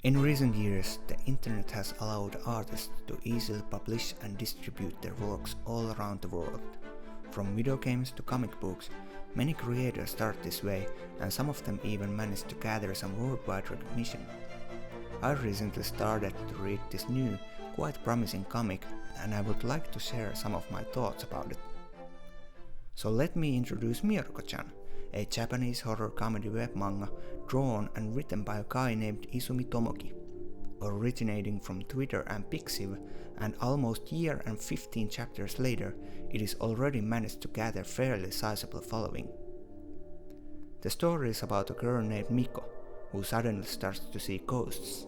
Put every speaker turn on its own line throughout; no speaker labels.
In recent years, the internet has allowed artists to easily publish and distribute their works all around the world. From video games to comic books, many creators start this way, and some of them even manage to gather some worldwide recognition. I recently started to read this new, quite promising comic, and I would like to share some of my thoughts about it. So let me introduce Mieruko-chan, a Japanese horror comedy web manga drawn and written by a guy named Izumi Tomoki. Originating from Twitter and Pixiv, and almost year and 15 chapters later, it is already managed to gather fairly sizable following. The story is about a girl named Miko, who suddenly starts to see ghosts.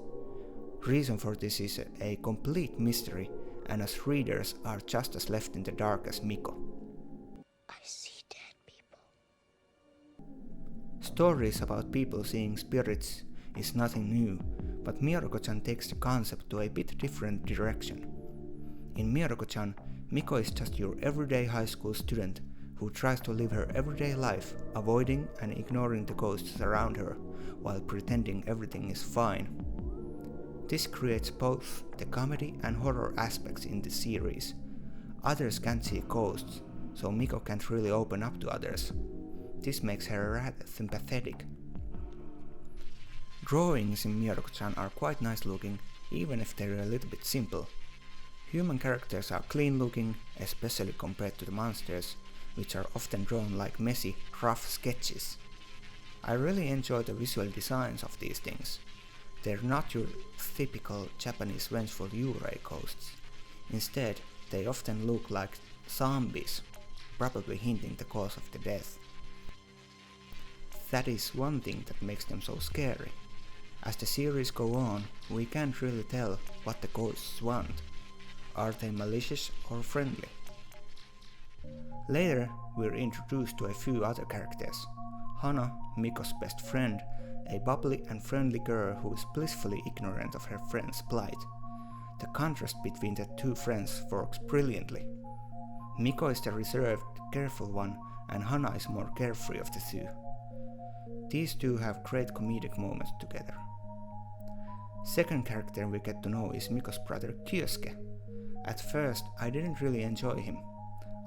Reason for this is a complete mystery, and us readers are just as left in the dark as Miko.
I see dead people.
Stories about people seeing spirits is nothing new, but Mieruko-chan takes the concept to a bit different direction. In Mieruko-chan, Miko is just your everyday high school student who tries to live her everyday life, avoiding and ignoring the ghosts around her, while pretending everything is fine. This creates both the comedy and horror aspects in the series. Others can't see ghosts, so Miko can't really open up to others. This makes her rather sympathetic. Drawings in Mieruko-chan are quite nice looking, even if they're a little bit simple. Human characters are clean looking, especially compared to the monsters, which are often drawn like messy, rough sketches. I really enjoy the visual designs of these things. They're not your typical Japanese vengeful Yurei ghosts. Instead, they often look like zombies, probably hinting the cause of the death. That is one thing that makes them so scary. As the series go on, we can't really tell what the ghosts want. Are they malicious or friendly? Later, we're introduced to a few other characters. Hana, Miko's best friend, a bubbly and friendly girl who is blissfully ignorant of her friend's plight. The contrast between the two friends works brilliantly. Miko is the reserved, careful one, and Hana is more carefree of the two. These two have great comedic moments together. Second character we get to know is Miko's brother Kyosuke. At first, I didn't really enjoy him.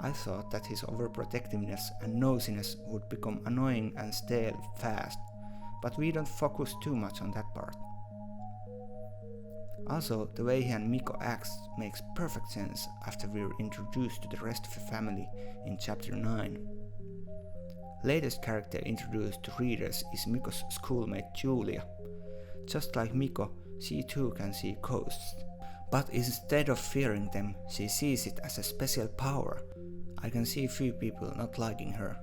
I thought that his overprotectiveness and nosiness would become annoying and stale fast, but we don't focus too much on that part. Also, the way he and Miko acts makes perfect sense after we're introduced to the rest of the family in chapter 9. Latest character introduced to readers is Miko's schoolmate Julia. Just like Miko, she too can see ghosts. But instead of fearing them, she sees it as a special power. I can see few people not liking her.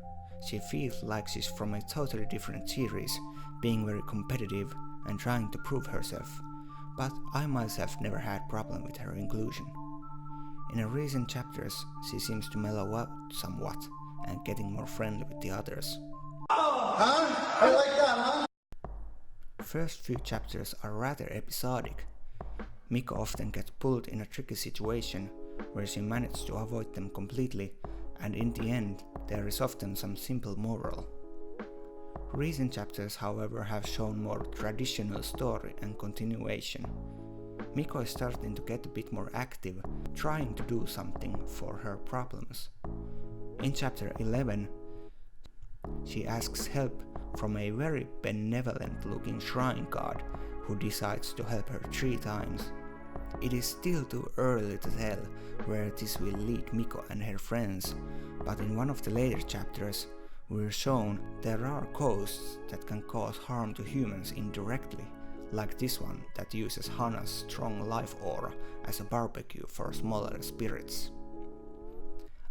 She feels like she's from a totally different series, being very competitive and trying to prove herself. But I myself never had problem with her inclusion. In her recent chapters, she seems to mellow out somewhat and getting more friendly with the others.
Huh? I like that, huh?
First few chapters are rather episodic. Miko often gets pulled in a tricky situation where she manages to avoid them completely, and in the end there is often some simple moral. Recent chapters, however, have shown more traditional story and continuation. Miko is starting to get a bit more active, trying to do something for her problems. In chapter 11, she asks help from a very benevolent looking shrine god who decides to help her 3 times. It is still too early to tell where this will lead Miko and her friends, but in one of the later chapters we're shown there are ghosts that can cause harm to humans indirectly, like this one that uses Hana's strong life aura as a barbecue for smaller spirits.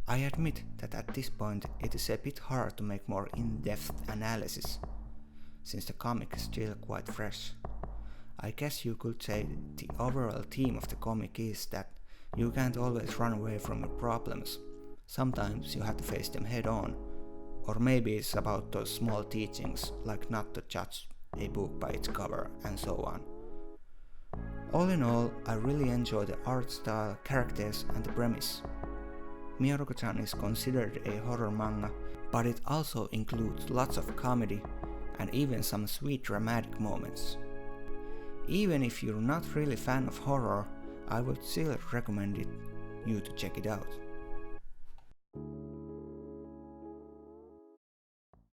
I admit that at this point it is a bit hard to make more in-depth analysis, since the comic is still quite fresh. I guess you could say the overall theme of the comic is that you can't always run away from your problems. Sometimes you have to face them head on. Or maybe it's about those small teachings, like not to judge a book by its cover and so on. All in all, I really enjoy the art style, characters and the premise. Mieruko-chan is considered a horror manga, but it also includes lots of comedy and even some sweet dramatic moments. Even if you're not really fan of horror, I would still recommend you to check it out.